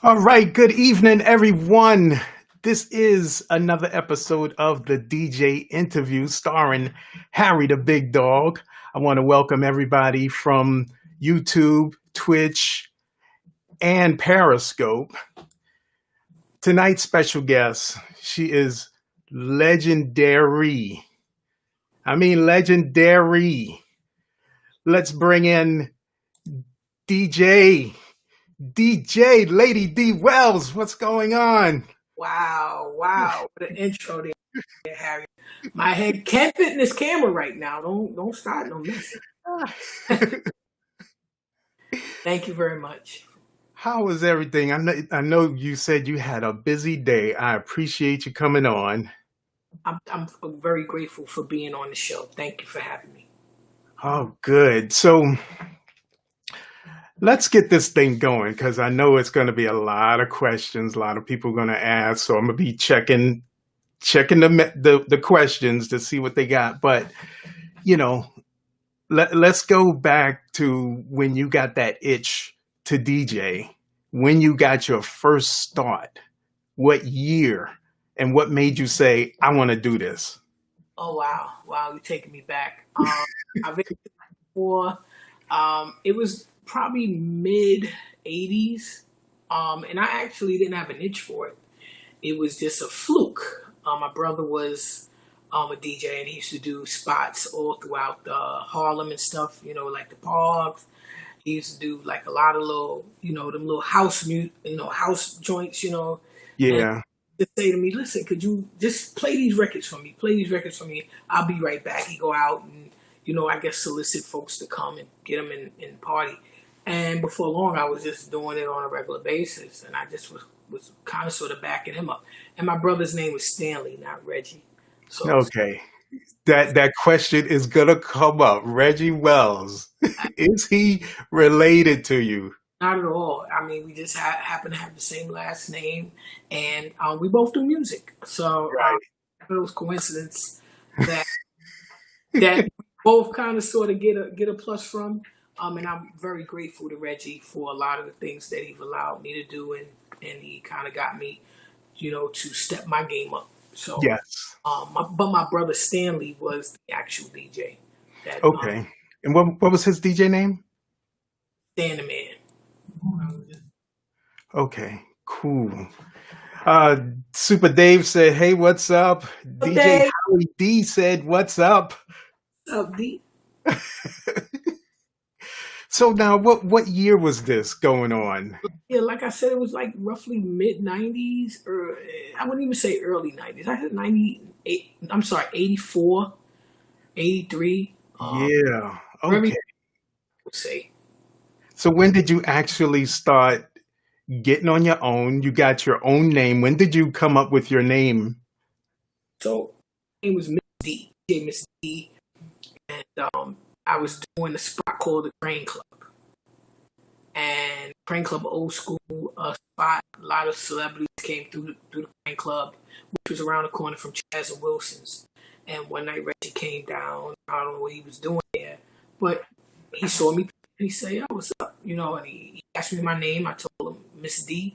All right, good evening, everyone. This is another episode of the DJ interview starring Harry the Big Dog. I want to welcome everybody from YouTube, Twitch, and Periscope. Tonight's special guest, she is legendary. I mean, legendary. Let's bring in djladydwells. What's going on? Wow. What an intro there, Harry. My head can't fit in this camera right now. Don't start no mess. Thank you very much. How was everything? I know you said you had a busy day. I appreciate you coming on. I'm very grateful for being on the show. Thank you for having me. Oh, good. So let's get this thing going because I know it's going to be a lot of questions. A lot of people are going to ask. So I'm going to be checking the questions to see what they got. But, let's go back to when you got that itch to DJ, when you got your first start, what year, and what made you say, I want to do this? Oh, wow, you're taking me back. I've been before. It was probably mid 80s, and I actually didn't have an itch for it. It was just a fluke. My brother was a DJ, and he used to do spots all throughout Harlem and stuff, like the parks. He used to do like a lot of little, them little house joints, Yeah. And just say to me, listen, could you just play these records for me? I'll be right back. He go out and, I guess solicit folks to come and get them in party. And before long, I was just doing it on a regular basis. And I just was kind of sort of backing him up. And my brother's name was Stanley, not Reggie. So Okay. That question is gonna come up. Reggie Wells, is he related to you? not at all. I mean, we just happen to have the same last name, and we both do music. So Right. it was coincidence that we both kind of sort of get a plus from. And I'm very grateful to Reggie for a lot of the things that he's allowed me to do, and he kind of got me, to step my game up. So, Yes. but my brother Stanley was the actual DJ. That Okay. And what was his DJ name? Stan the Man. Okay. Cool. Super Dave said, "Hey, what's up?" DJ Dave. Howie D said, "What's up?" What's up, D? So now, what year was this going on? Yeah, like I said, it was like roughly mid 90s, or I wouldn't even say early 90s. I said 98. I'm sorry, 84, 83. Yeah. Very, Okay. I would say. So when did you actually start getting on your own? You got your own name. When did you come up with your name? So it was Miss D, DJ Miss D, and I was doing a spot called the Crane Club. And Crane Club, old school spot. A lot of celebrities came through the Crane Club, which was around the corner from Chaz and Wilson's. And one night Reggie came down. I don't know what he was doing there, but he saw me. He said, "Yo, what's up?" And he asked me my name. I told him Miss D.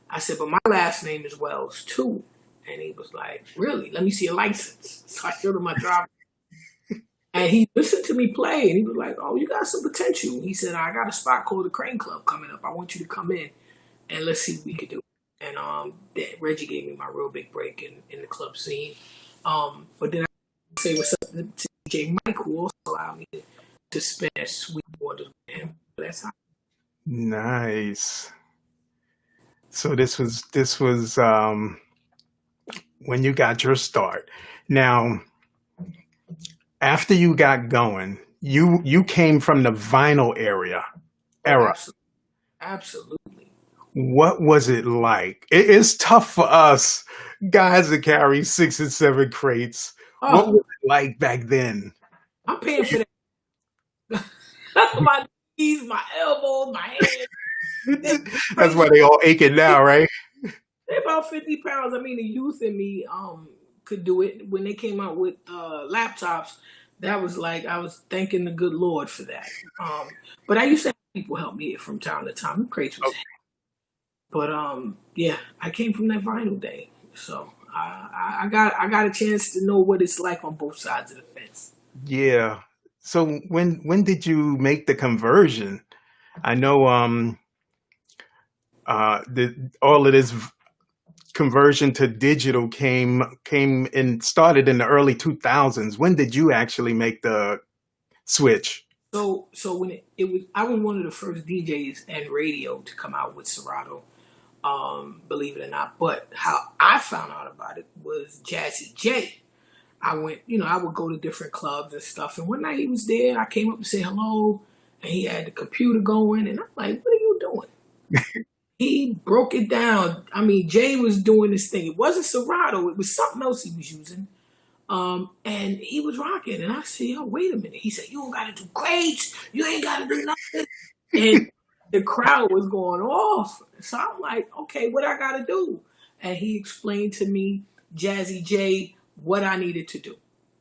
I said, "But my last name is Wells too." And he was like, "Really? Let me see your license." So I showed him my driver's. And he listened to me play, and he was like, "Oh, you got some potential." He said, "I got a spot called the Crane Club coming up. I want you to come in, and let's see what we could do." And Reggie gave me my real big break in the club scene. But then I say what's up to DJ Mike, who also allowed me to spend that sweet waters with him. That's how. Nice. So this was when you got your start. Now, after you got going, you came from the vinyl era. Absolutely. What was it like? It's tough for us guys that carry 6 and 7 crates. What was it like back then? I'm paying for that. My knees, my elbows, my hands. That's why they all aching now, right? They're about 50 pounds. I mean, the youth in me could do it. When they came out with laptops, that was like, I was thanking the good Lord for that. But I used to have people help me from time to time. Crates was But yeah, I came from that vinyl day, so I got a chance to know what it's like on both sides of the fence. Yeah. So when did you make the conversion? I know all of this conversion to digital came and started in the early 2000s. When did you actually make the switch? So when it was, I was one of the first DJs and radio to come out with Serato. Believe it or not. But how I found out about it was Jazzy J. I went, I would go to different clubs and stuff. And one night he was there. I came up to say hello, and he had the computer going. And I'm like, "What are you doing?" He broke it down. I mean, Jay was doing this thing. It wasn't Serato. It was something else he was using. And he was rocking. And I said, "Yo, wait a minute." He said, "You don't got to do grades. You ain't got to do nothing." And the crowd was going off. So I'm like, "Okay, what I got to do?" And he explained to me, Jazzy J, what I needed to do.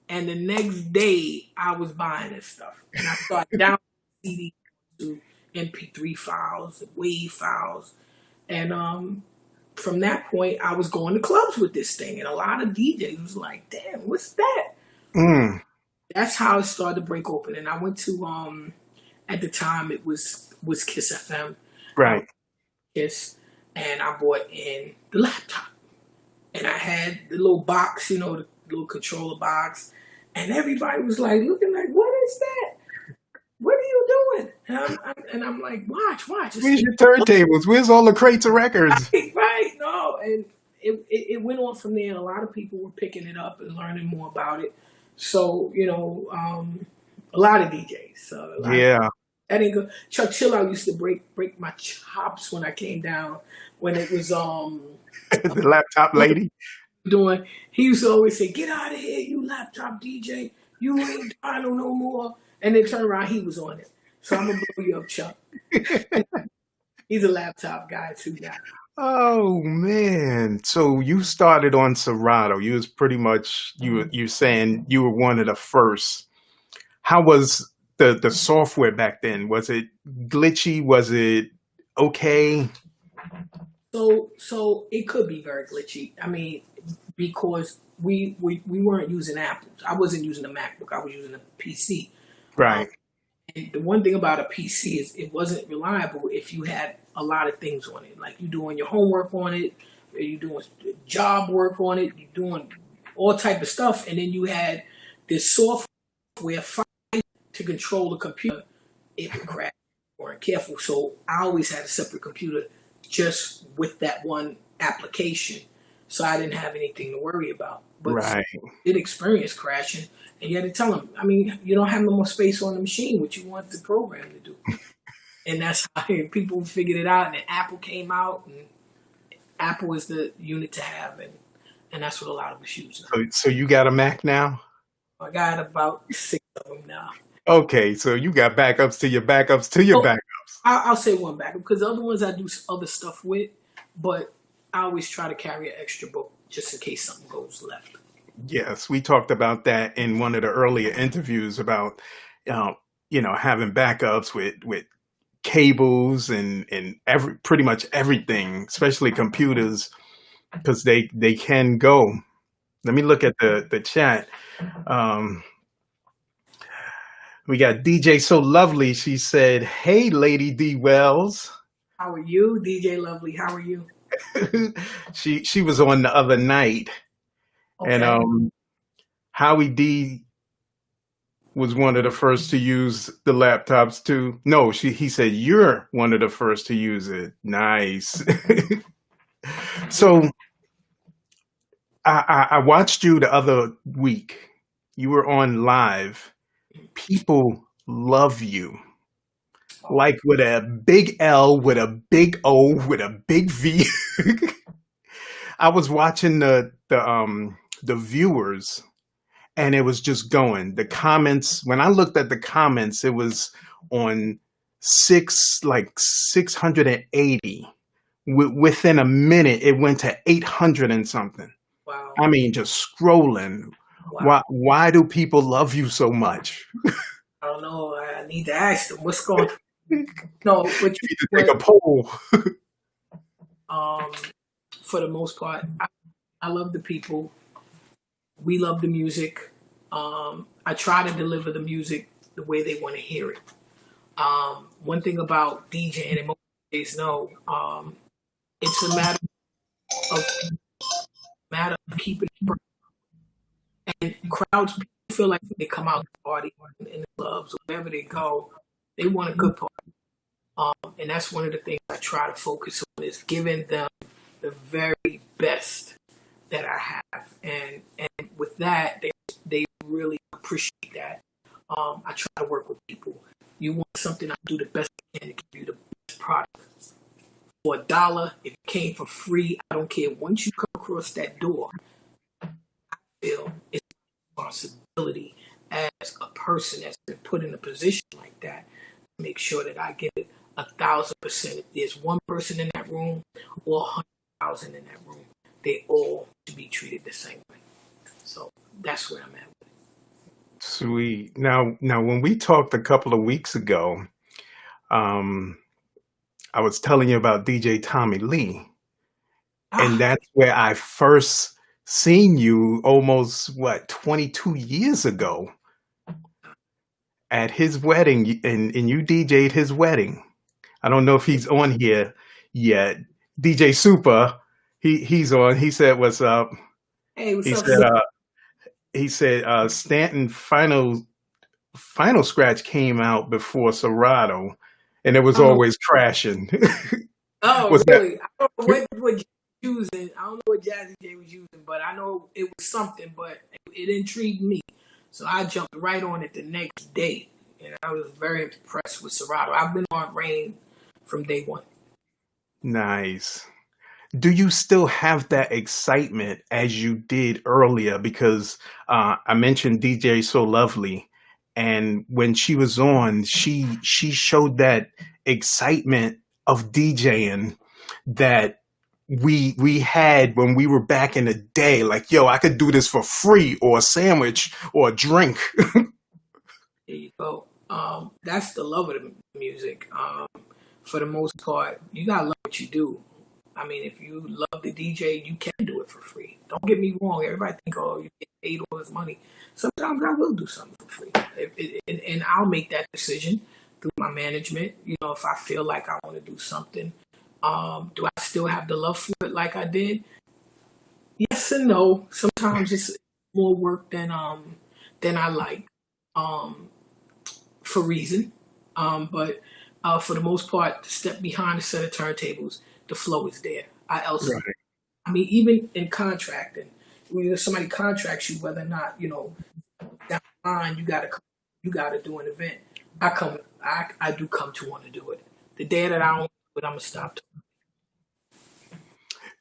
And the next day, I was buying this stuff. And I started downloading CD to MP3 files, WAV files. And from that point, I was going to clubs with this thing. And a lot of DJs was like, "Damn, what's that?" Mm, That's how it started to break open. And I went to, at the time, it was Kiss FM. I went right. to Kiss, and I bought in the laptop. And I had the little box, the little controller box. And everybody was like looking like, "What is that? What are you doing?" And I'm like, "Watch. Where's your turntables? Where's all the crates of records? Right, no." And it went on from there. And a lot of people were picking it up and learning more about it. So, a lot of DJs. So a lot of, Yeah. that ain't good. Chuck Chillout used to break my chops when I came down when it was The laptop lady. doing. He used to always say, "Get out of here, you laptop DJ. You ain't vinyl no more." And then turn around, he was on it. So I'm gonna blow you up, Chuck. He's a laptop guy too now. Oh man. So you started on Serato. You was pretty much you saying you were one of the first. How was the software back then? Was it glitchy? Was it okay? So it could be very glitchy. I mean, because we weren't using Apples. I wasn't using a MacBook. I was using a PC. Um, Right. and the one thing about a PC is it wasn't reliable if you had a lot of things on it. Like you doing your homework on it, or you doing job work on it, you doing all type of stuff, and then you had this software to control the computer. It would crash. You weren't careful. So I always had a separate computer just with that one application. So I didn't have anything to worry about. But Right. did experience crashing, and you had to tell them, I mean, you don't have no more space on the machine, what you want the program to do. And that's how people figured it out. And then Apple came out, and Apple is the unit to have. And that's what a lot of us use now. So you got a Mac now? I got about 6 of them now. Okay, so you got backups to your backups to your Oh, backups. I'll say one backup because the other ones I do other stuff with, but I always try to carry an extra book just in case something goes left. Yes, we talked about that in one of the earlier interviews about uh, having backups with cables and pretty much everything, especially computers, because they can go. Let me look at the chat. Um, we got DJ So Lovely. She said, "Hey, Lady D Wells." How are you, DJ Lovely? How are you? She was on the other night, and Okay. Howie D was one of the first to use the laptops too. No, he said you're one of the first to use it. Nice. So I watched you the other week. You were on live. People love you. Oh, Like with a big L, with a big O, with a big V. I was watching the viewers, and it was just going. The comments, when I looked at the comments, it was on 680. Within a minute, it went to 800 and something. wow. I mean, just scrolling. Wow. Why do people love you so much? I don't know. I need to ask them what's going on. No, but You need to take a poll. Um, for the most part, I love the people. We love the music. I try to deliver the music the way they want to hear it. One thing about DJing, and most DJs know, it's a matter of keeping it. And crowds people feel like when they come out to party in the clubs or wherever they go, they want a good party. And that's one of the things I try to focus on is giving them the very best that I have, and with that, they really appreciate that. I try to work with people. You want something, I do the best I can to give you the best product for $1. If it came for free, I don't care. Once you come across that door, I feel it's a responsibility as a person that's been put in a position like that to make sure that I give it 1,000%. If there's one person in that room or 100,000 in that room, they all should be treated the same way. So that's where I'm at. Sweet. Now, when we talked a couple of weeks ago, um, I was telling you about DJ Tommy Lee, and Ah, that's where I first seen you almost, what, 22 years ago at his wedding, and you DJ'd his wedding. I don't know if he's on here yet. DJ Super, he's on. He said, "What's up?" hey, what's He up, said, Super? Stanton final scratch came out before Serato, and it was I don't know. always crashing. Oh, Was that really? I don't know what Jay was using. I don't know what Jazzy J was using, but I know it was something. But it intrigued me, so I jumped right on it the next day, and I was very impressed with Serato. I've been on Rain from day one. nice? Do you still have that excitement as you did earlier? Because I mentioned DJ So Lovely, and when she was on, she showed that excitement of DJing that we had when we were back in the day. Like, yo, I could do this for free, or a sandwich, or a drink. There you go. That's the love of the music. For the most part, you gotta love what you do. I mean, if you love the DJ, you can do it for free. Don't get me wrong. Everybody think, oh, you get paid all this money. Sometimes I will do something for free, and I'll make that decision through my management. You know, if I feel like I want to do something, do I still have the love for it like I did? Yes and no. Sometimes it's more work than I like. Um, for reason. But for the most part, to step behind a set of turntables, the flow is there. Right. I mean, even in contracting, when somebody contracts you, whether or not down the line you gotta do an event. I do come to want to do it. The day that I don't do it, I'm gonna stop.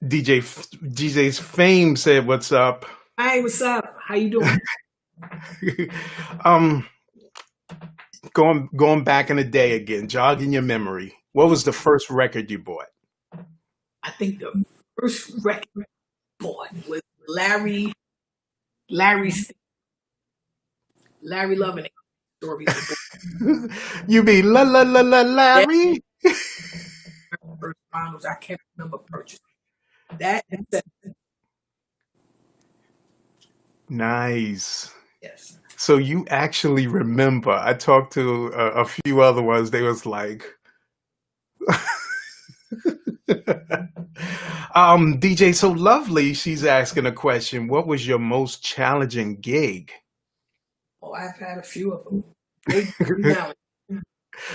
DJ's Fame said, "What's up?" Hey, what's up? How you doing? um, going back in the day again, jogging your memory. What was the first record you bought? I think the first record I bought was Larry Larry Loving stories of boy. You mean la la la la That Larry? first finals I can't remember purchasing. That and that, Nice. yes. So you actually remember. I talked to a few other ones. They was like, DJ So Lovely. She's asking a question. What was your most challenging gig? Oh, I've had a few of them. They now.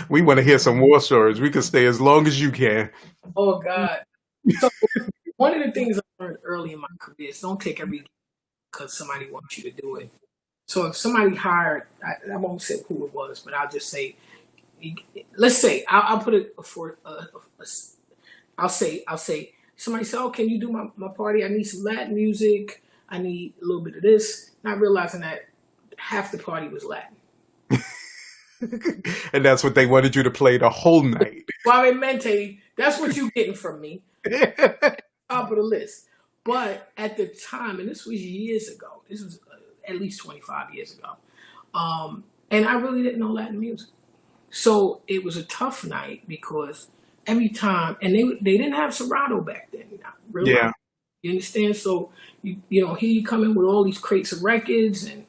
We want to hear some war stories. We can stay as long as you can. Oh God. So one of the things I learned early in my career is don't take every because somebody wants you to do it. So if somebody hired, I won't say who it was, but I'll just say, let's say I'll put it for I'll say somebody said, "Oh, can you do my party? I need some Latin music. I need a little bit of this." Not realizing that half the party was Latin. And that's what they wanted you to play the whole night. Suavemente, that's what you getting from me. Top of the list. But at the time, and this was years ago, this was at least 25 years ago, and I really didn't know Latin music. So it was a tough night because every time, and they didn't have Serato back then. Real life. Yeah. You understand? So here you come in with all these crates of records, and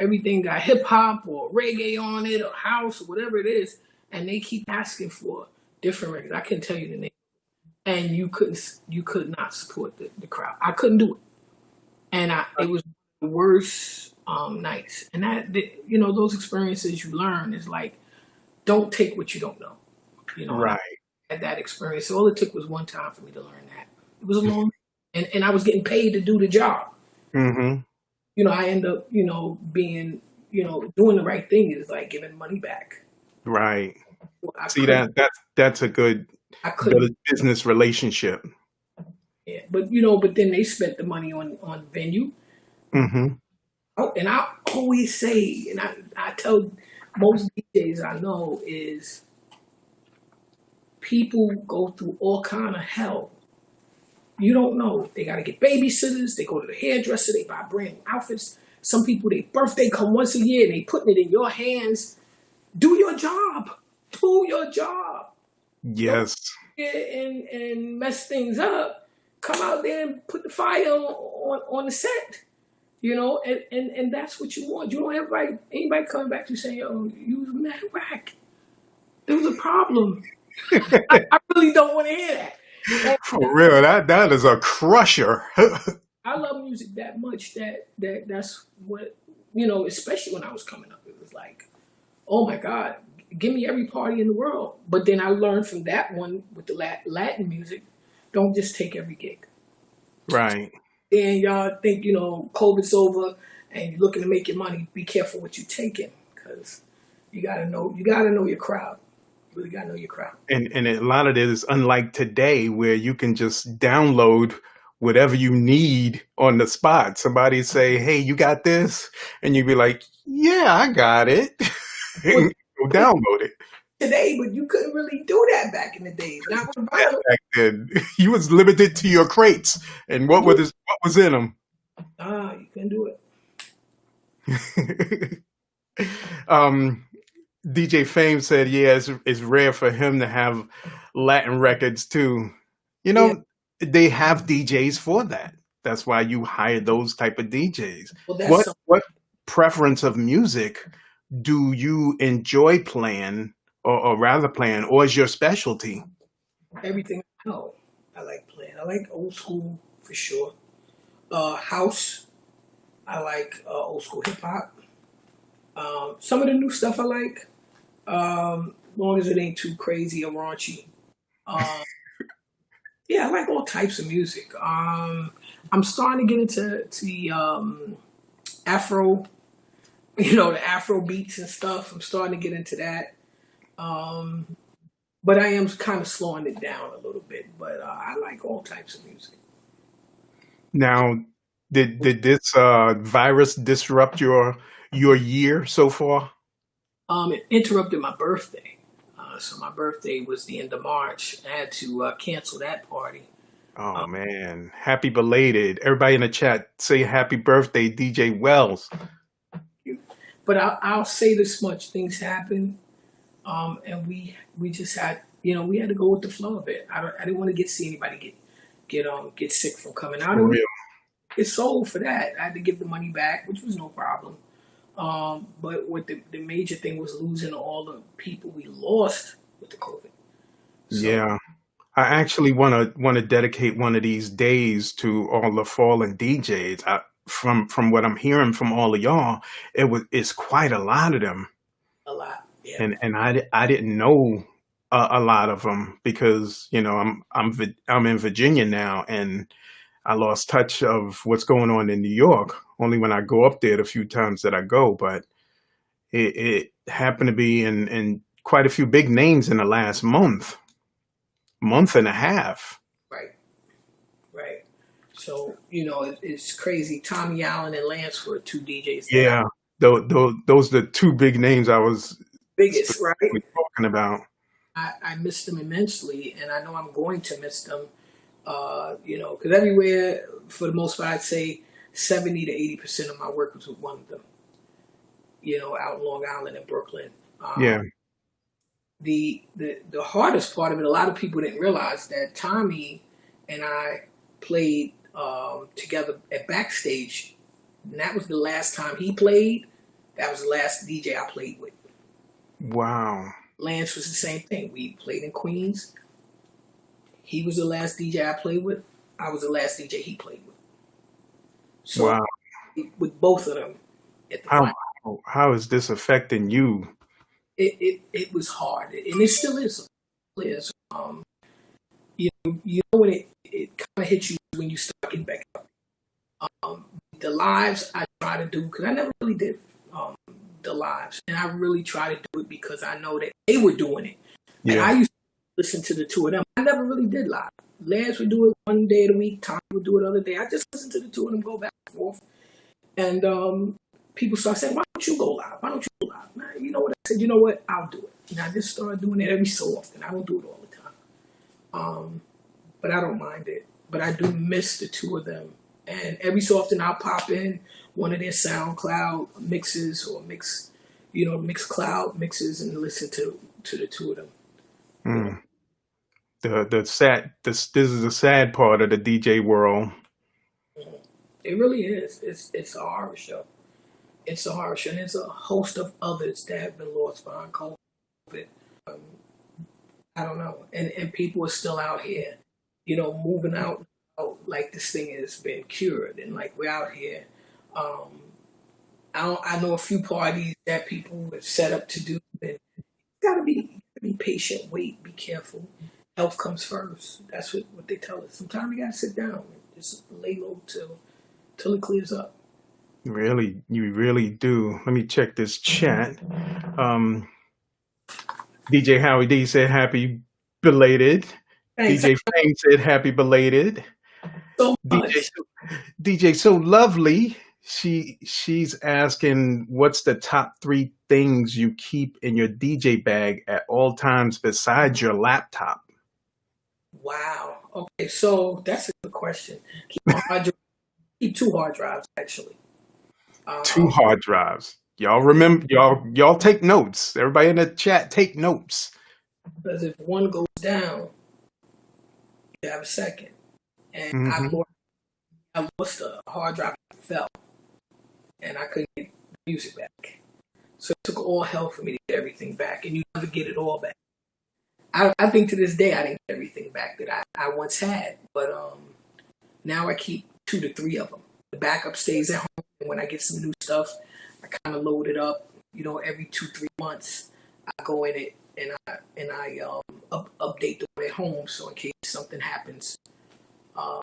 everything got hip hop or reggae on it or house or whatever it is, and they keep asking for different records. I couldn't tell you the name, and you could not support the crowd. I couldn't do it, and it was the worst nights. And those experiences you learn is like, don't take what you don't know. And I Right. had that experience. So all it took was one time for me to learn that. It was a long, and I was getting paid to do the job. Mm-hmm. I end up, being, doing the right thing is like giving money back. Right. Well, See that's a good I couldn't, business relationship. yeah. But then they spent the money on venue. Mm-hmm. Oh, and I always say, and I tell most DJs I know is people go through all kind of hell. You don't know. They got to get babysitters. They go to the hairdresser. They buy brand new outfits. Some people, their birthday come once a year and they putting it in your hands. Do your job. Do your job. Don't Yes. get and mess things up. Come out there and put the fire on the set. And that's what you want. You don't have anybody coming back to you saying, "Oh, you was mad whack. There was a problem." I really don't want to hear that. For real, that is a crusher. I love music that much that's what especially when I was coming up, it was like, oh my God, give me every party in the world. But then I learned from that one with the Latin music, don't just take every gig. Right. Then y'all think COVID's over and you're looking to make your money. Be careful what you're taking, because you gotta know your crowd. You really gotta know your crowd. And a lot of it is unlike today where you can just download whatever you need on the spot. Somebody say, "Hey, you got this?" And you'd be like, "Yeah, I got it." Well, Go download it. today, but you couldn't really do that back in the days. Not with Yeah, vinyl. back then, you was limited to your crates and what was in them. You couldn't do it. DJ Fame said, "Yeah, it's rare for him to have Latin records too. You Yeah. know, they have DJs for that. That's why you hire those type of DJs. Well, that's something. What preference of music do you enjoy playing, or rather playing, or is your specialty?" Everything I know, I like playing. I like old school for sure. House. I like old school hip hop. Some of the new stuff I like, long as it ain't too crazy or raunchy. Um, yeah, I like all types of music. I'm starting to get into the Afro, the Afro beats and stuff. I'm starting to get into that. Um, but I am kind of slowing it down a little bit. But I like all types of music. Now, did this virus disrupt your year so far? It interrupted my birthday. So my birthday was the end of March. I had to cancel that party. Oh Um, man, happy belated! Everybody in the chat say happy birthday, DJ Wells. but I'll say this much: things happen, and we just had we had to go with the flow of it. I didn't want to see anybody get sick from coming out. For And we real. get sold for that. I had to give the money back, which was no problem. But what the major thing was losing all the people we lost with the COVID. So Yeah. I actually want to dedicate one of these days to all the fallen DJs. From what I'm hearing from all of y'all, it's quite a lot of them, a lot, yeah, and I didn't know a lot of them because I'm in Virginia now, and I lost touch of what's going on in New York. Only when I go up there the few times that I go, but it happened to be in quite a few big names in the last month and a half. right, right. So it's crazy. Tommy Allen and Lance were two DJs that Yeah, those are the two big names I was biggest, right? specifically talking about. I miss them immensely, and I know I'm going to miss them. Because everywhere, for the most part, I'd say 70 to 80% of my work was with one of them. Out in Long Island and Brooklyn. Um, Yeah, The hardest part of it, a lot of people didn't realize that Tommy and I played together at backstage, and that was the last time he played. That was the last DJ I played with. Wow. Lance was the same thing. We played in Queens. He was the last DJ I played with. I was the last DJ he played with. So Wow. with both of them at the How final, how is this affecting you? it was hard, and it still is. You know when it kind of hits you when you start getting back up. The lives I try to do, because I never really did the lives, and I really try to do it because I know that they were doing it, and I Yeah. used to listen to the two of them. I never really did live. Lance would do it one day of the week, Tom would do it the other day. I just listened to the two of them go back and forth, and people start saying, "Why don't you go live? Why don't you go live?" Now, you know what I said? You know what? I'll do it. And I just started doing it every so often. I don't do it all the time. But I don't mind it. But I do miss the two of them. And every so often I'll pop in one of their SoundCloud mixes or mix cloud mixes and listen to the two of them. You know, Mm. The sad this is the sad part of the DJ world. it really is. It's a horror show. It's a horror show, and there's a host of others that have been lost behind COVID. Um, I don't know, and people are still out here, moving out like this thing has been cured, and like we're out here. Um, I know a few parties that people have set up to do, and you gotta be patient, wait, be careful. Health comes first. That's what they tell us. Sometimes you gotta sit down and just lay low till it clears up. Really, you really do. Let me check this chat. Um, DJ Howie D said happy belated. Thanks DJ Fame said happy belated. so DJ much. DJ So Lovely. She's asking what's the top three things you keep in your DJ bag at all times besides your laptop? Wow. Okay, so that's a good question. Keep two hard drives actually. Two Um, hard drives. Y'all remember y'all take notes. Everybody in the chat take notes. because if one goes down, you have a second. And Hmm. I lost a hard drive that fell, and I couldn't get the music back. So it took all hell for me to get everything back, and you never get it all back. I think to this day I didn't get everything back that I once had, but now I keep 2 to 3 of them. The backup stays at home, and when I get some new stuff, I kind of load it up. Every 2 3 months, I go in it and I update the one at home, so in case something happens, uh,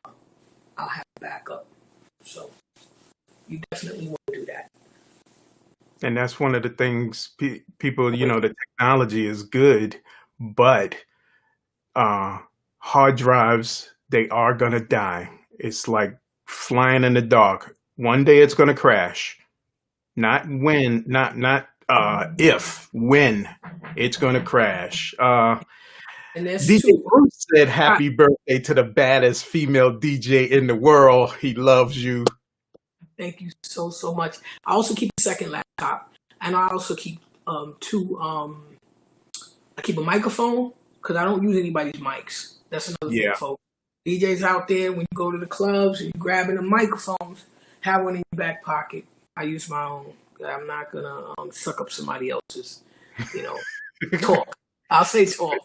I'll have backup. So you definitely want to do that. And that's one of the things people, the technology is good, but uh, hard drives, they are going to die. It's like flying in the dark. One day it's going to crash. Not when, not if, when it's going to crash. And that's DJ too. Bruce said happy birthday to the baddest female DJ in the world. He loves you. Thank you so much. I also keep a second laptop, and I also keep two. I keep a microphone because I don't use anybody's mics. That's another thing, Yeah. folks. DJs out there, when you go to the clubs and you're grabbing the microphones, have one in your back pocket. I use my own. I'm not gonna suck up somebody else's, talk. I'll say talk.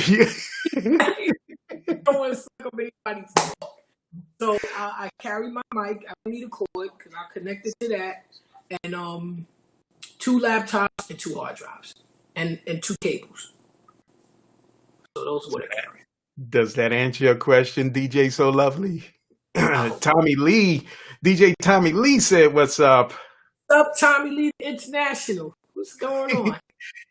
Yeah. I don't want to suck up anybody's talk. So I carry my mic. I don't need a cord because I connect it to that, and 2 laptops and 2 hard drives, and 2 cables. So those are what I carry. Does that answer your question, DJ So Lovely? I hope. Tommy Lee, DJ Tommy Lee said, "What's up?" What's up, Tommy Lee International? What's going on?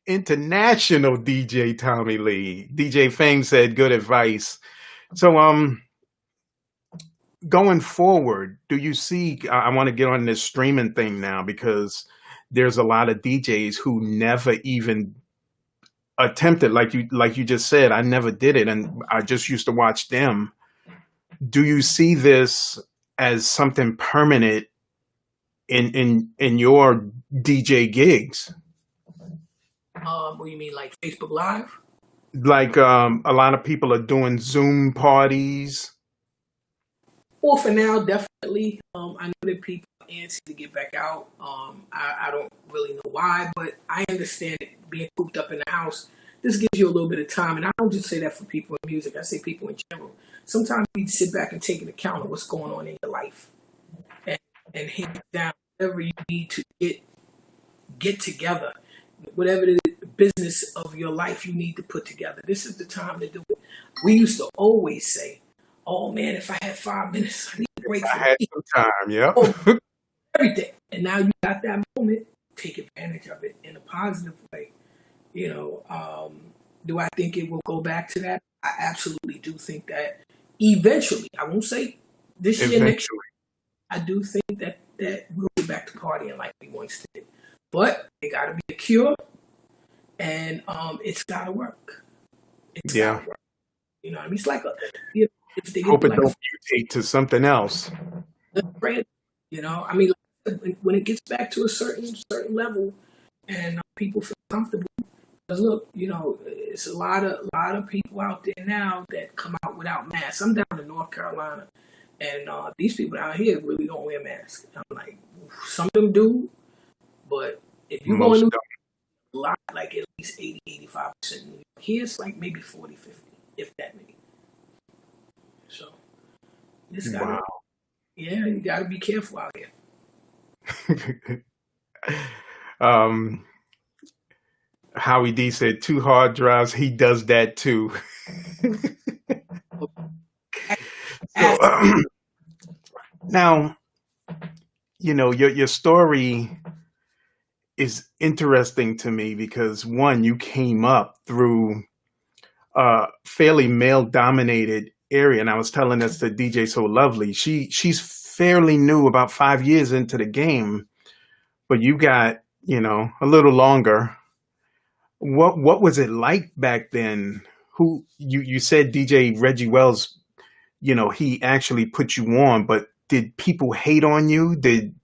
International DJ Tommy Lee. DJ Fame said, "Good advice." So, going forward, do you see? I want to get on this streaming thing now because there's a lot of DJs who never even attempted, like you just said. I never did it, and I just used to watch them. Do you see this as something permanent in your DJ gigs? What do you mean, like Facebook Live? Like a lot of people are doing Zoom parties. Well, for now, definitely. I know that people are antsy to get back out. I don't really know why, but I understand it being cooped up in the house. This gives you a little bit of time, and I don't just say that for people in music. I say people in general. Sometimes you need to sit back and take an account of what's going on in your life, and hand down whatever you need to get together, whatever the business of your life you need to put together. This is the time to do it. We used to always say, "Oh man, if I had 5 minutes, I need a break I from had some time. Yep. oh, everything." And now you got that moment. Take advantage of it in a positive way. You know, do I think it will go back to that? I absolutely do think that eventually. I won't say this year, next Eventually. year. I do think that we'll get back to partying like we once did. But it got to be a cure, and it's got to work. It's got Yeah. to work. You know what I mean? It's like you know, if they get Hope to it like a don't mutate to something else. brand, you know, I mean, when it gets back to a certain level, and people feel comfortable. Because look, you know, it's a lot of people out there now that come out without masks. I'm down in North Carolina, and these people out here really don't wear masks. I'm like, some of them do, but if you go Most in don't. a lot, like at least 80, 85%. Here it's like maybe 40, 50, if that many. So you just gotta, Wow. yeah, you gotta be careful out here. um, Howie D said 2 hard drives. He does that too. So now, your story is interesting to me because one, you came up through a fairly male dominated area, and I was telling this to DJ So Lovely. She's fairly new, about 5 years into the game, but you got a little longer. What was it like back then? Who you said DJ Reggie Wells, he actually put you on, but did people hate on you? Did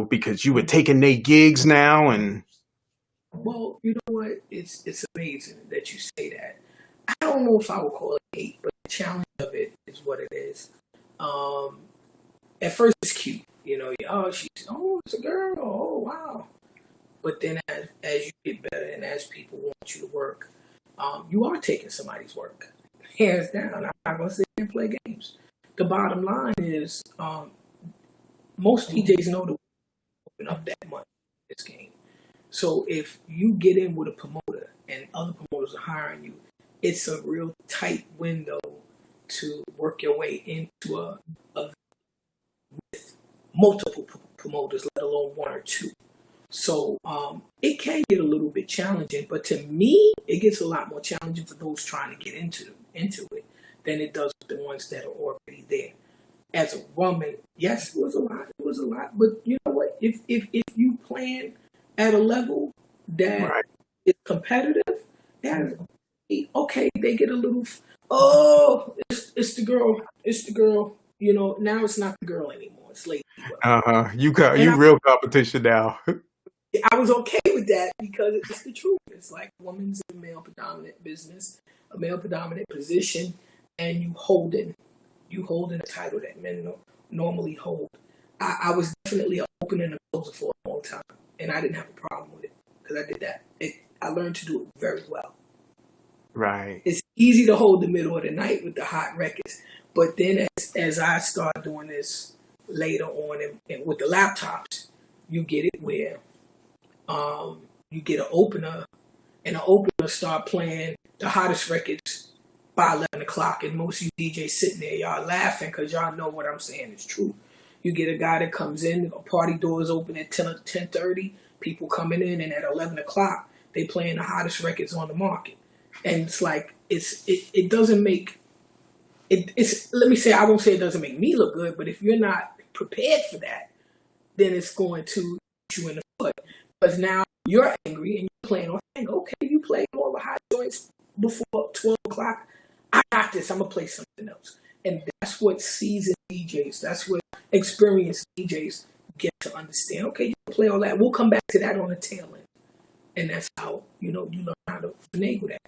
because you were taking their gigs now and Well, you know what? It's amazing that you say that. I don't know if I would call it hate, but the challenge of it is what it is. Um, at first it's cute, you know. It's a girl. Oh wow. But then as you get better and as people want you to work, you are taking somebody's work, hands down. I'm not gonna sit here and play games. The bottom line is, most DJs know to open up that much in this game. So if you get in with a promoter and other promoters are hiring you, it's a real tight window to work your way into a with multiple promoters, let alone one or two. So it can get a little bit challenging, but to me, it gets a lot more challenging for those trying to get into it than it does with the ones that are already there. As a woman, yes, it was a lot, but you know what? If you plan at a level that right. is competitive, then okay, they get a little. Oh, it's the girl. You know, now it's not the girl anymore. It's Lady Well, Uh-huh. You got and you real competition now. I was okay with that because it's the truth. It's like woman's in a male predominant business, a male predominant position, and you holding a title that men normally hold. I was definitely an opener and a closer for a long time, and I didn't have a problem with it because I did that. I learned to do it very well. Right. It's easy to hold the middle of the night with the hot records, but then as I start doing this later on and with the laptops, you get it where you get an opener, and the opener start playing the hottest records by 11 o'clock, and most of you DJs sitting there, y'all laughing because y'all know what I'm saying is true. You get a guy that comes in, a party doors open at 10 or 10:30, people coming in, and at 11 o'clock, they playing the hottest records on the market. And it's like, it doesn't make, let me say, I won't say it doesn't make me look good, but if you're not prepared for that, then it's going to hit you in the foot. Because now you're angry and you're playing on thing. Okay, you played all the hot joints before 12 o'clock. I got this. I'm going to play something else. And that's what seasoned DJs, that's what experienced DJs get to understand. Okay, you can play all that. We'll come back to that on the tail end. and that's how you learn how to finagle that.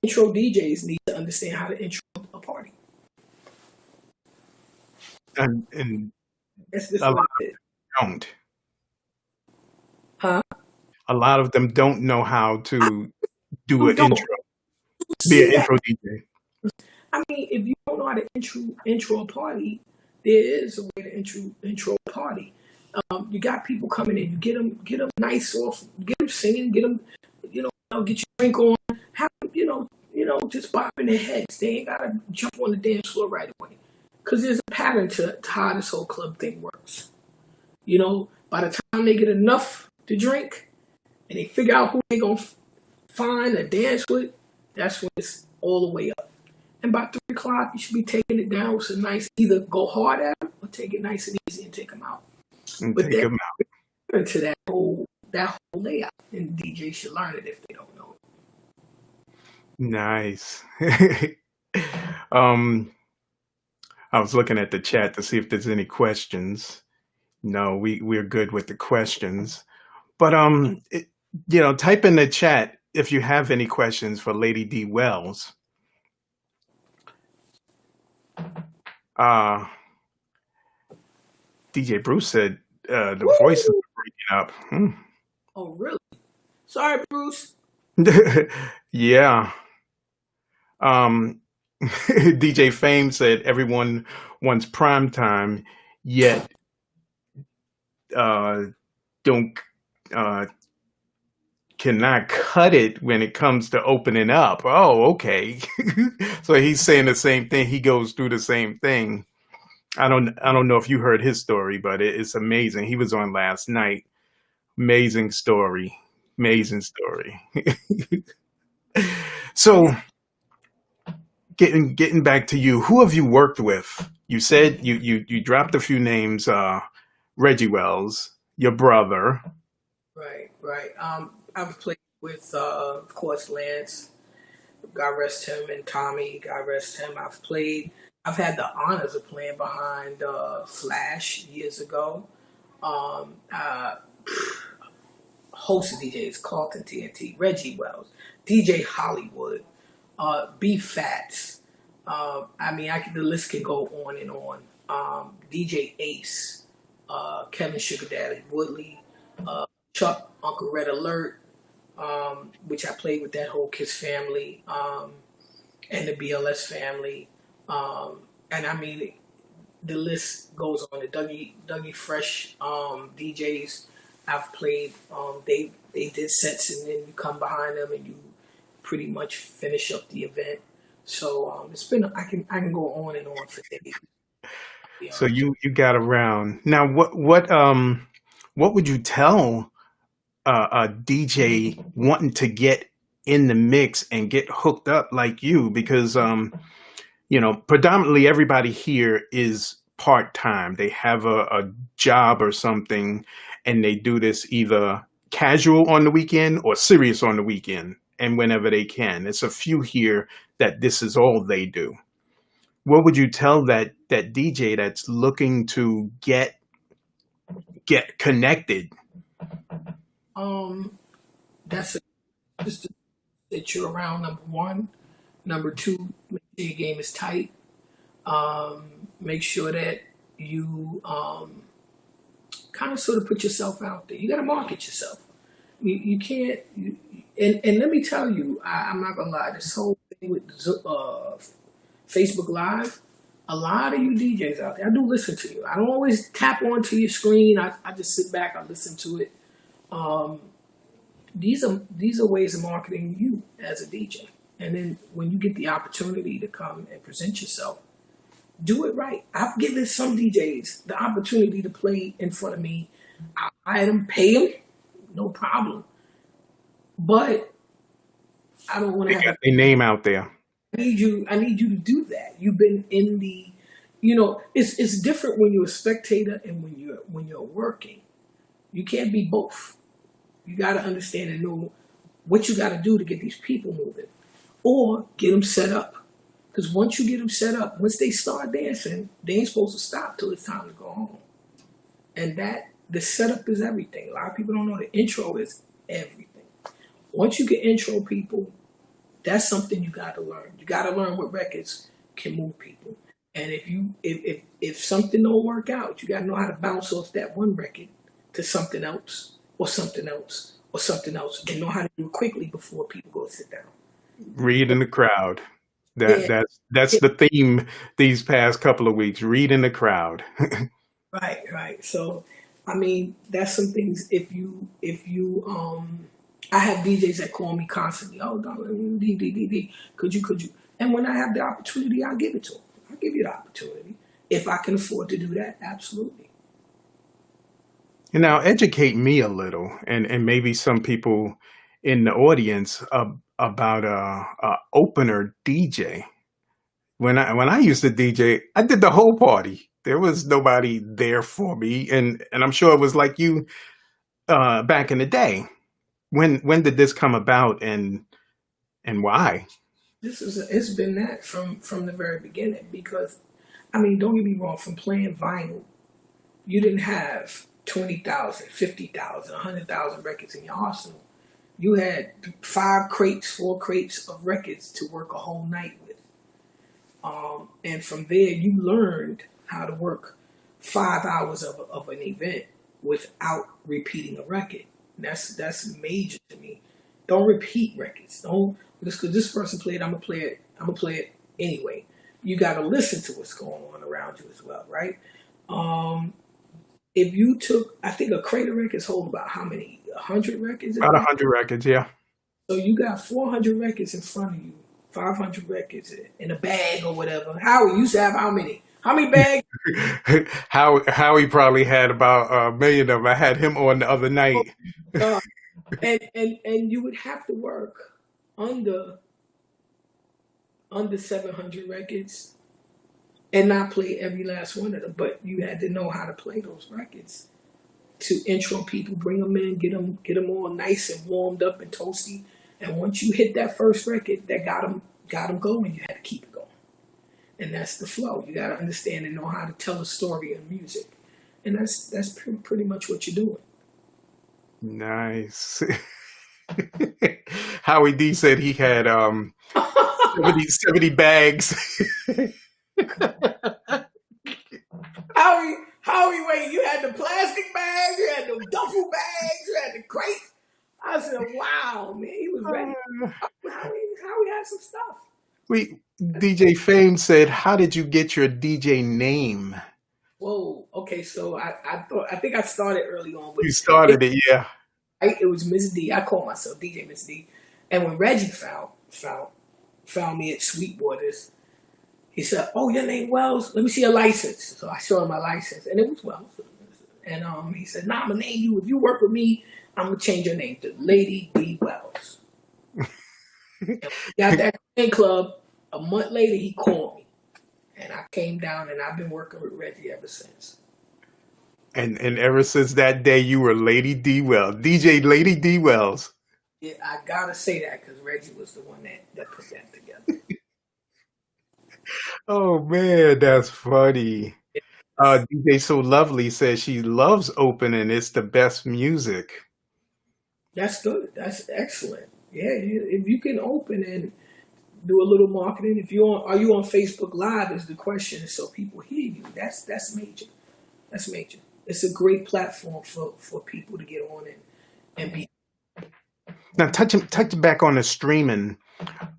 Intro DJs need to understand how to intro a party. And That's a just lot what it is. don't. Huh? A lot of them don't know how to do You an don't intro, be an see that. intro DJ. I mean, if you don't know how to intro a party, there is a way to intro a party. You got people coming in. You get them nice off, get them singing, get them, get your drink on, have them, just bopping their heads. They ain't gotta jump on the dance floor right away, because there's a pattern to how this whole club thing works. By the time they get enough to drink and they figure out who they gonna find a dance with, that's when it's all the way up. And by 3 o'clock, you should be taking it down with some nice, either go hard at them or take it nice and easy and take them out. And But take then them out. into that whole layout, and DJs should learn it if they don't know it. Nice. I was looking at the chat to see if there's any questions. No, we're good with the questions. But type in the chat if you have any questions for Lady D Wells. DJ Bruce said the voice is breaking up. Oh, really? Sorry, Bruce. Yeah. DJ Fame said everyone wants prime time, yet don't cannot cut it when it comes to opening up. Oh, okay. So he's saying the same thing. He goes through the same thing. I don't know if you heard his story, but it's amazing. He was on last night. Amazing story. Amazing story. So getting back to you, who have you worked with? You said you dropped a few names, Reggie Wells, your brother. Right. I've played with, of course, Lance, God rest him, and Tommy, God rest him. I've had the honors of playing behind Flash years ago. Host of DJs, Carlton TNT, Reggie Wells, DJ Hollywood, B Fats. The list can go on and on. DJ Ace, Kevin Sugar Daddy Woodley, Chuck, Uncle Red Alert, which I played with that whole Kiss family, and the BLS family. The list goes on. The Dougie Fresh DJs I've played. They did sets, and then you come behind them and you pretty much finish up the event. So it's been I can go on and on for days. So you got around. Now what would you tell a DJ wanting to get in the mix and get hooked up like you? Because predominantly everybody here is part-time. They have a job or something, and they do this either casual on the weekend or serious on the weekend, and whenever they can. It's a few here that this is all they do. What would you tell that DJ that's looking to get connected? That's just that you're around, number one. Number two, make sure your game is tight. Make sure that you kind of sort of put yourself out there. You got to market yourself. You can't. And let me tell you, I'm not gonna lie. This whole thing with Facebook Live, a lot of you DJs out there, I do listen to you. I don't always tap onto your screen. I just sit back. I listen to it. These are ways of marketing you as a DJ. And then when you get the opportunity to come and present yourself, do it right. I've given some DJs the opportunity to play in front of me. I had them, pay them, no problem. But I don't want to have a name out there. I need you to do that. You've been in the, it's different when you're a spectator and when you're working. You can't be both. You got to understand and know what you got to do to get these people moving, or get them set up. Because once you get them set up, once they start dancing, they ain't supposed to stop till it's time to go home. And that the setup is everything. A lot of people don't know the intro is everything. Once you can intro people, that's something you got to learn. You got to learn what records can move people. And if something don't work out, you got to know how to bounce off that one record to something else or something else or something else, and know how to do it quickly before people go sit down. Read in the crowd. Yeah, That's yeah, the theme these past couple of weeks. Read in the crowd. right, right. So, I mean, that's some things. I have DJs that call me constantly. Oh, darling, D, could you? And when I have the opportunity, I'll give it to them. I'll give you the opportunity if I can afford to do that. Absolutely. And now educate me a little, and maybe some people in the audience about a opener DJ. When I used to DJ, I did the whole party. There was nobody there for me, and I'm sure it was like you back in the day. When did this come about, and why? It's been that from the very beginning because, I mean, don't get me wrong. From playing vinyl, you didn't have 20,000, 50,000, 100,000 records in your arsenal. You had 5 crates, 4 crates of records to work a whole night with. And from there, you learned how to work 5 hours of an event without repeating a record. That's major to me. Don't repeat records. Don't because this person played. I'm gonna play it. I'm gonna play it anyway. You got to listen to what's going on around you as well, right? Um, if you took, I think a crate of records hold about how many? 100 records in About a there. hundred records, yeah. So you got 400 records in front of you, 500 records in a bag or whatever. Howie used to have how many? How many bags? How he probably had about a million of them. I had him on the other night. Uh, and you would have to work under under 700 records and not play every last one of them. But you had to know how to play those records to intro people, bring them in, get them all nice and warmed up and toasty. And once you hit that first record that got them going, you had to keep it going. And that's the flow. You got to understand and know how to tell a story in music, and that's pretty much what you're doing. Nice. Howie D said he had 70 bags. Howie, wait, you had the plastic bags, you had the duffel bags, you had the crates. I said, wow, man, he was ready. Howie had some stuff. We DJ Fame said, "How did you get your DJ name?" Whoa, okay, so I think I started early on, but You started it, yeah. it was Miss D. I called myself DJ Miss D. And when Reggie found me at Sweetwater's, he said, "Oh, your name Wells? Let me see your license." So I showed him my license, and it was Wells. And he said, "Nah, I'm gonna name you. If you work with me, I'm gonna change your name to Lady D Wells." And we got that club. A month later, he called me, and I came down, and I've been working with Reggie ever since. And ever since that day, you were Lady D Wells, DJ Lady D Wells. Yeah, I gotta say that because Reggie was the one that put that together. Oh man, that's funny. DJ So Lovely says she loves opening. It's the best music. That's good. That's excellent. Yeah, if you can open and do a little marketing. If are you on Facebook Live is the question, so people hear you. That's major. That's major. It's a great platform for people to get on and be. Now, touch back on the streaming.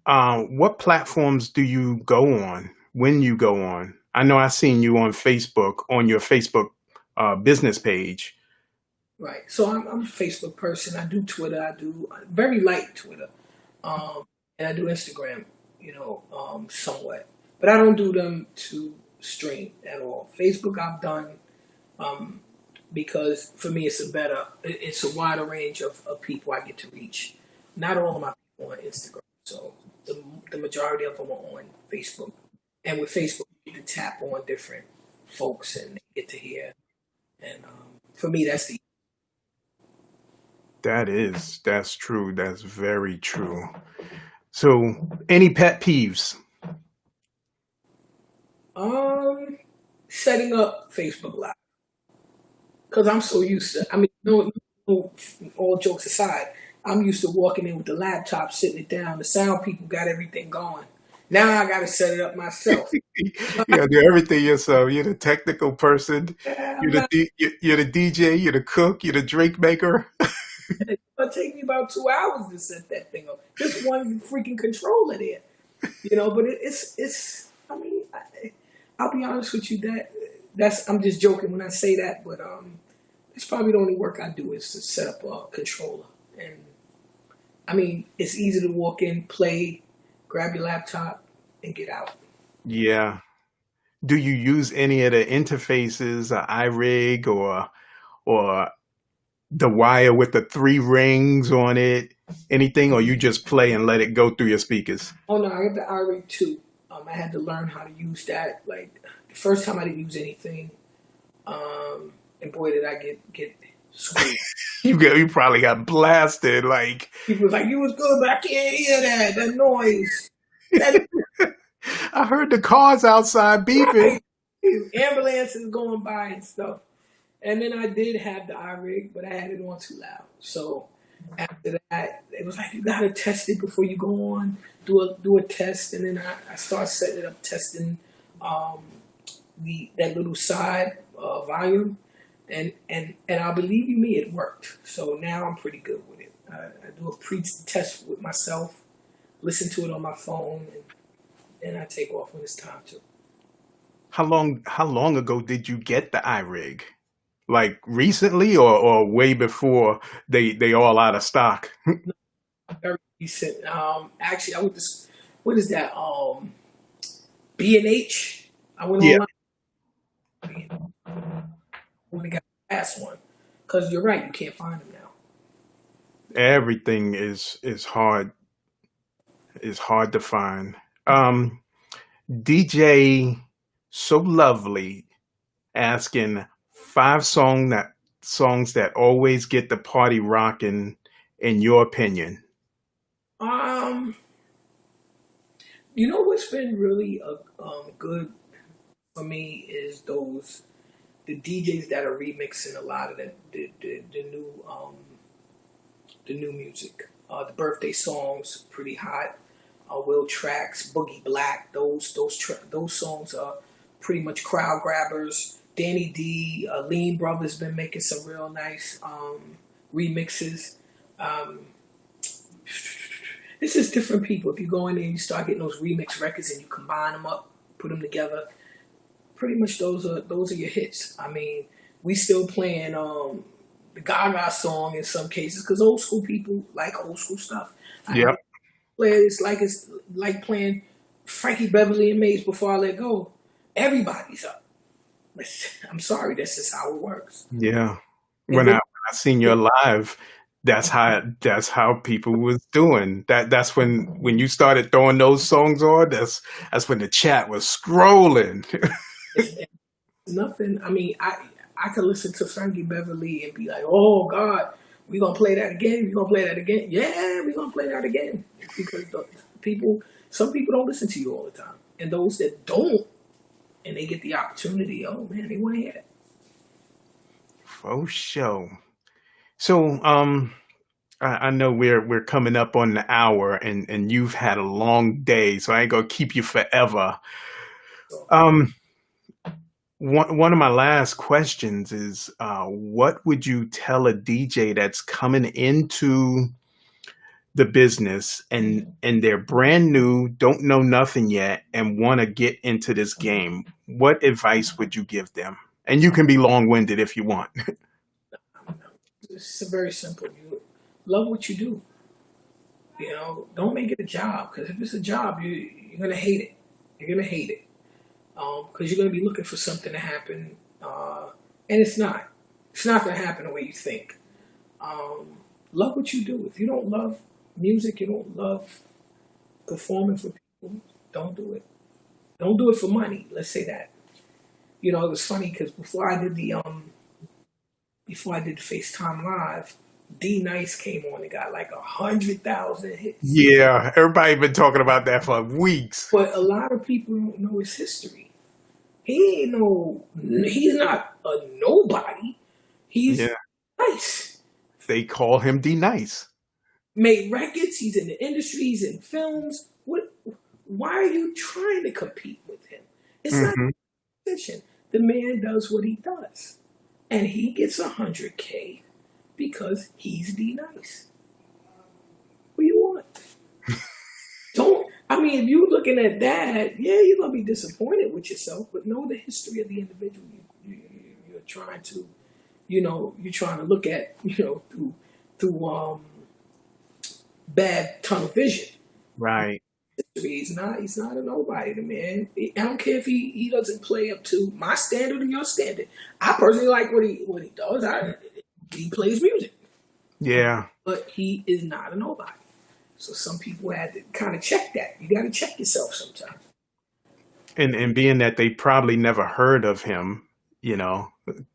What platforms do you go on when you go on? I know I've seen you on Facebook, on your Facebook business page. Right. So I'm a Facebook person. I do Twitter. I do very light Twitter, and I do Instagram. Somewhat, but I don't do them to stream at all. Facebook I've done because for me it's a wider range of people I get to reach. Not all of my people on Instagram, so the majority of them are on Facebook. And with Facebook, you can tap on different folks and they get to hear. And for me, that's the That's true. That's very true. So, any pet peeves? setting up Facebook Live. because I'm so used to. I mean, no, all jokes aside, I'm used to walking in with the laptop, sitting it down. The sound people got everything going. Now I got to set it up myself. You gotta do everything yourself. You're the technical person. I'm not. You're the DJ. You're the cook. You're the drink maker. It'll take me about 2 hours to set that thing up. Just one freaking controller there, But it's. I mean, I'll be honest with you. That's. I'm just joking when I say that, but it's probably the only work I do is to set up a controller. And I mean, it's easy to walk in, play, grab your laptop, and get out. Yeah. Do you use any of the interfaces, iRig or the wire with the three rings on it? Anything, or you just play and let it go through your speakers? Oh no, I got the iRig too. I had to learn how to use that. Like the first time I didn't use anything, and boy did I get screwed. You probably got blasted. Like People was like, "You was good, but I can't hear that noise." That I heard the cars outside beeping. right. Ambulances going by and stuff. And then I did have the iRig, but I had it on too loud. So after that, it was like you gotta test it before you go on. Do a test, and then I start setting it up, testing um, that little side volume, and I believe you me, it worked. So now I'm pretty good with it. I do a pre-test with myself, listen to it on my phone, and I take off when it's time to. How long ago did you get the iRig? Like recently or way before they all out of stock? Very recent. Actually, I went to what is that? B&H. I went Yeah. online when I got the last one because you're right, you can't find them now. Everything is hard to find. DJ So Lovely asking five songs that always get the party rocking in your opinion. Um, what's been really good for me is the DJs that are remixing a lot of the new music. The birthday songs pretty hot. Will Tracks, Boogie Black, those songs are pretty much crowd grabbers. Danny D, Lean Brothers been making some real nice remixes. Um, it's just different people. If you go in there and you start getting those remix records and you combine them up, put them together, pretty much those are your hits. I mean, we still playing the Gaga song in some cases because old school people like old school stuff. I Yep. play it's like playing Frankie Beverly and Maze Before I Let Go. Everybody's up. I'm sorry, that's just how it works. Yeah. And When I seen your live, that's how people was doing. That's when you started throwing those songs on, that's when the chat was scrolling. it's nothing. I mean, I could listen to Frankie Beverly and be like, "Oh God, we gonna play that again? We gonna play that again? Yeah, we gonna play that again." Because some people don't listen to you all the time, and those that don't, and they get the opportunity, oh man, they want to hear it. For sure. So I know we're coming up on the hour and you've had a long day, so I ain't gonna keep you forever. So, Um one of my last questions is what would you tell a DJ that's coming into the business and they're brand new, don't know nothing yet, and want to get into this game? What advice would you give them? And you can be long-winded if you want. it's very simple. You love what you do. Don't make it a job because if it's a job, you're gonna hate it. You're gonna hate it because you're gonna be looking for something to happen, and it's not. It's not gonna happen the way you think. Um, love what you do. If you don't love music, you don't love performing for people, don't do it. Don't do it for money. Let's say that. It was funny because before I did the FaceTime Live, D Nice came on and got like 100,000 hits. Yeah, everybody been talking about that for weeks. But a lot of people don't know his history. He's not a nobody. He's Yeah. nice. They call him D Nice. Made records. He's in the industry. He's in films. What? Why are you trying to compete with him? It's not Hmm. a competition. The man does what he does, and he gets 100K because he's D Nice. What do you want? Don't. I mean, if you're looking at that, yeah, you're gonna be disappointed with yourself. But know the history of the individual you're trying to, you're trying to look at, through bad tunnel vision. Right. He's not a nobody, the man. I don't care if he doesn't play up to my standard or your standard. I personally like what he does. He plays music, Yeah. but he is not a nobody. So some people had to kind of check that. You got to check yourself sometimes. And being that they probably never heard of him, you know,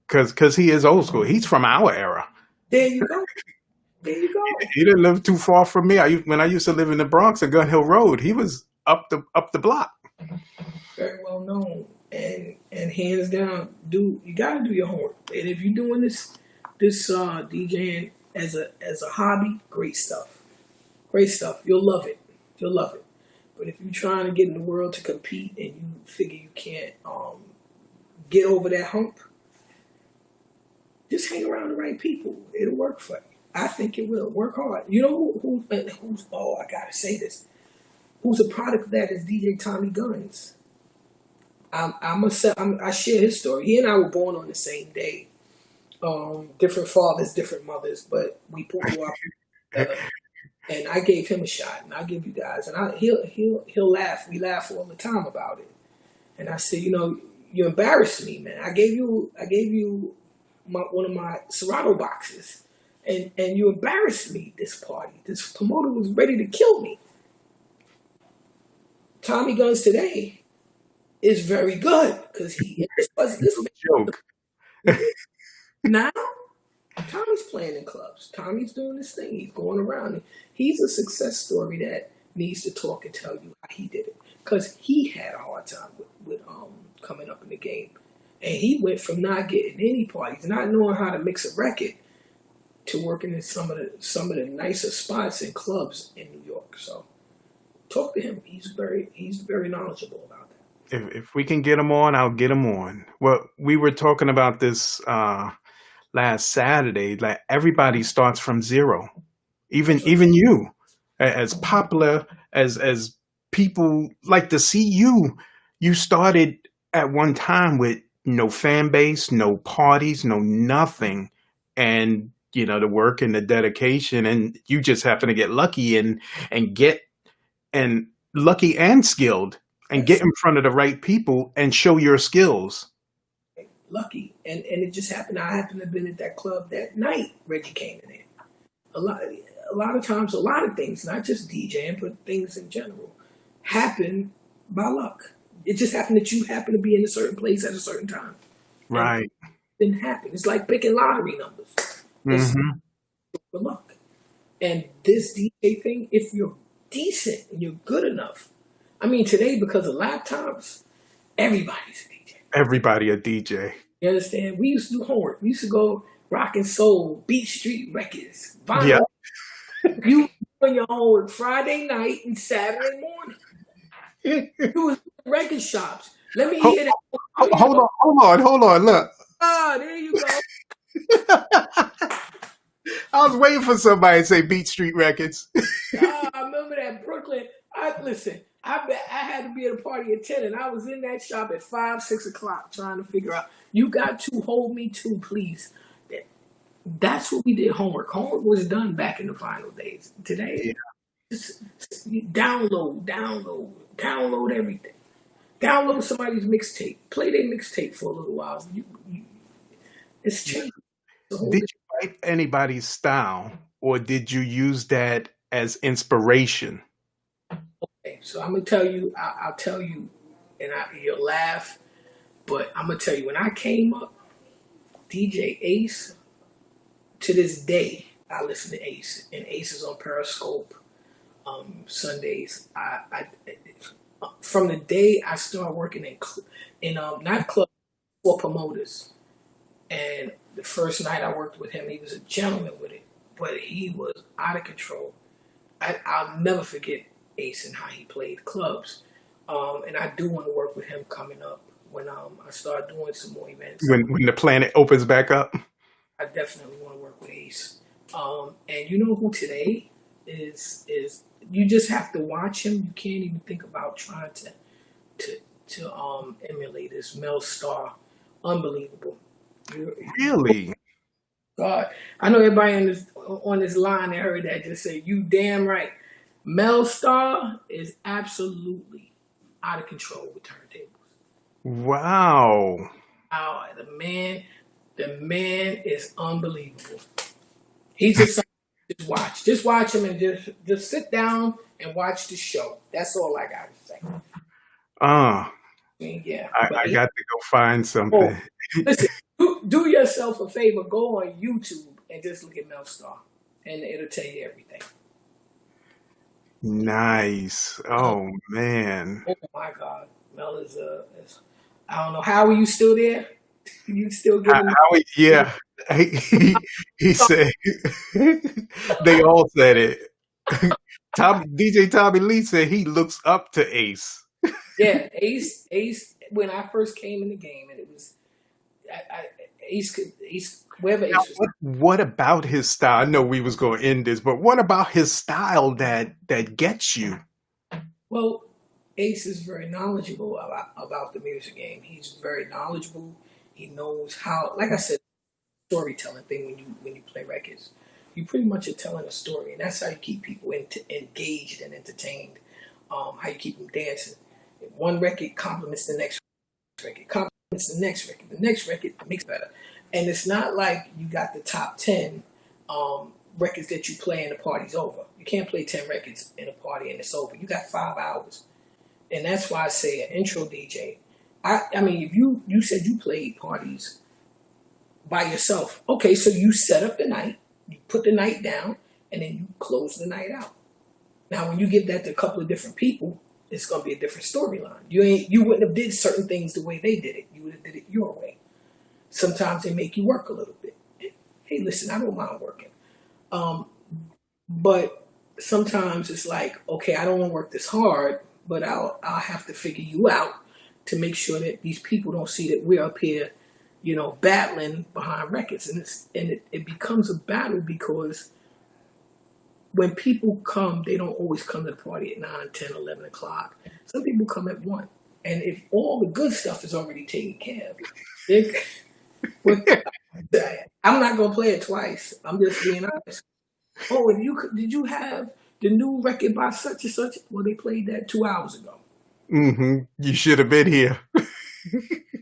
because he is old school. He's from our era. There you go. There you go. He didn't live too far from me. When I used to live in the Bronx on Gun Hill Road, he was up the block. Very well known, and hands down, you got to do your homework. And if you're doing this DJing as a hobby, great stuff. Great stuff. You'll love it. You'll love it. But if you're trying to get in the world to compete and you figure you can't get over that hump, just hang around the right people. It'll work for you. I think it will. Work hard. You know who's? Oh, I gotta say this. Who's a product of that is DJ Tommy Guns. I share his story. He and I were born on the same day. Different fathers, different mothers, but we grew up together. And I gave him a shot, and I'll give you guys. And he'll laugh. We laugh all the time about it. And I said, you embarrassed me, man. I gave you one of my Serato boxes, and you embarrassed me. This party, this promoter was ready to kill me. Tommy Guns today is very good because this Joke. now. Tommy's playing in clubs. Tommy's doing this thing. He's going around. He's a success story that needs to talk and tell you how he did it. Because he had a hard time with coming up in the game. And he went from not getting any parties, not knowing how to mix a record, to working in some of the nicer spots and clubs in New York. So talk to him. He's very knowledgeable about that. If we can get him on, I'll get him on. Well, we were talking about this last Saturday. Like, everybody starts from zero. Even you, as popular as people like to see you, you started at one time with no fan base, no parties, no nothing, and the work and the dedication, and you just happen to get lucky and get and lucky and skilled and get Yes. in front of the right people and show your skills. Lucky. And it just happened. I happened to have been at that club that night Reggie came in there. A lot of times, a lot of things, not just DJing, but things in general, happen by luck. It just happened that you happen to be in a certain place at a certain time. And Right. it didn't happen. It's like picking lottery numbers. It's Hmm. for luck. And this DJ thing, if you're decent and you're good enough, I mean, today, because of laptops, everybody's a DJ. Everybody a DJ. You understand? We used to do homework. We used to go rock and soul, Beat Street Records, Yeah. vinyl. You doing your homework Friday night and Saturday morning. You was in record shops. Let me Hold, hear that. hold on. Look, Ah, there you go. I was waiting for somebody to say Beat Street Records. Ah, I remember that Brooklyn. Listen. I had to be at a party at 10, and I was in that shop at 5, 6 o'clock trying to figure out. You got to hold me too, please. That's what we did. Homework was done back in the final days. Today, just download everything. Download somebody's mixtape. Play their mixtape for a little while. It's changed. Did you write anybody's style, or did you use that as inspiration? Okay, so I'm gonna tell you. I'll tell you, and you'll laugh. But I'm gonna tell you, when I came up, DJ Ace. To this day, I listen to Ace, and Ace is on Periscope Sundays. I from the day I started working in not clubs for promoters, And the first night I worked with him, he was a gentleman with it, but he was out of control. I'll never forget Ace and how he played clubs. And I do want to work with him coming up when I start doing some more events. When the planet opens back up. I definitely want to work with Ace. And you know who today is you just have to watch him. You can't even think about trying to emulate this Mel Star. Unbelievable. Really? God, I know everybody on this line that heard that just say, "You damn right." Mel Star is absolutely out of control with turntables. Wow. The man is unbelievable. He's just something to just watch him, and just sit down and watch the show. That's all I got to say. Uh, I mean, yeah, I got to go find oh, something. listen, do yourself a favor. Go on YouTube and just look at Mel Star, and it'll tell you everything. Nice. Oh man. Oh my God, Mel is I don't know. How are you still there? You still giving me? Yeah. He said they all said it. DJ Tommy Lee said he looks up to Ace. Yeah, Ace. When I first came in the game, and it was Ace, wherever Ace was. What about his style? I know we was going to end this, but what about his style that gets you? Well, Ace is very knowledgeable about the music game. He's very knowledgeable. He knows how, like I said, storytelling thing when you play records. You pretty much are telling a story, and that's how you keep people engaged and entertained. How you keep them dancing. One record complements the next record, complements the next record makes it better. And it's not like you got the top 10 records that you play and the party's over. You can't play 10 records in a party and it's over. You got 5 hours. And that's why I say an intro DJ. I mean, if you said you played parties by yourself, okay, so you set up the night, you put the night down, and then you close the night out. Now, when you give that to a couple of different people, it's going to be a different storyline. You wouldn't have did certain things the way they did it. You would have did it your way. Sometimes they make you work a little bit. Hey, listen, I don't mind working. But sometimes it's like, okay, I don't want to work this hard, but I'll have to figure you out to make sure that these people don't see that we're up here, battling behind records. And it becomes a battle because when people come, they don't always come to the party at 9, 10, 11 o'clock. Some people come at 1. And if all the good stuff is already taken care of, I'm not going to play it twice. I'm just being honest. Oh, did you have the new record by such and such? Well, they played that 2 hours ago. Mm-hmm. You should have been here.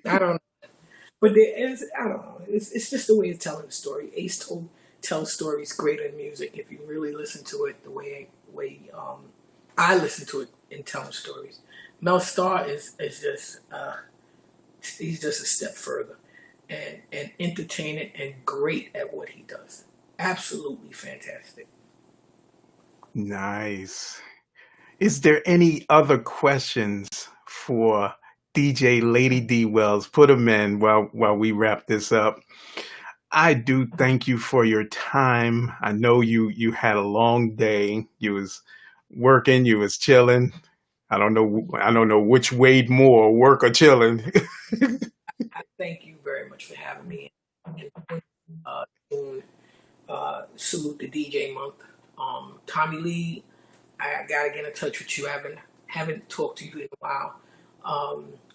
I don't know. But I don't know. It's just a way of telling the story. Ace tells stories greater in music if you really listen to it the way I listen to it in telling stories. Mel Star is just he's just a step further and entertaining and great at what he does. Absolutely fantastic. Nice. Is there any other questions for DJ Lady D Wells? Put them in while we wrap this up. I do thank you for your time. I know you had a long day. You was working, you was chilling. I don't know which weighed more, work or chilling. I thank you very much for having me. And salute the DJ month. Tommy Lee, I gotta get in touch with you. I haven't talked to you in a while.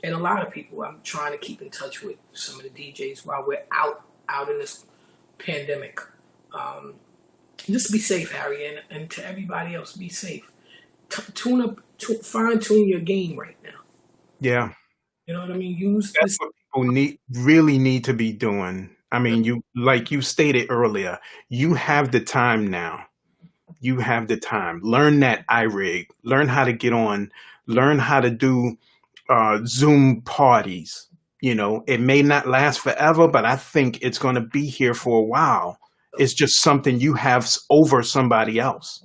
And a lot of people I'm trying to keep in touch with some of the DJs while we're out in this pandemic. Just be safe, Harry, and to everybody else, be safe. Fine tune your game right now. Yeah. You know what I mean? Use That's this. what people really need to be doing. I mean, like you stated earlier, you have the time now. You have the time. Learn that iRig. Learn how to get on. Learn how to do Zoom parties. It may not last forever, but I think it's going to be here for a while. It's just something you have over somebody else.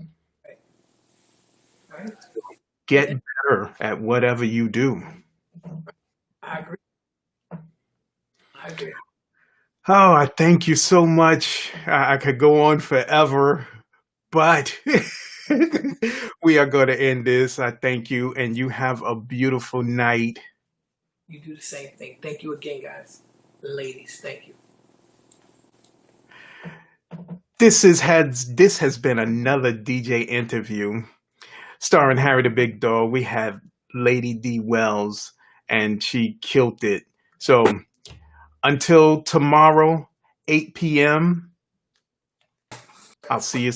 Right. Get better at whatever you do. I agree. Oh, I thank you so much. I could go on forever, but we are going to end this. I thank you, and you have a beautiful night. You do the same thing. Thank you again, guys. Ladies, thank you. This has been another DJ interview starring Harry the Big Dog. We have Lady D Wells, and she killed it. So until tomorrow, 8 p.m., I'll see you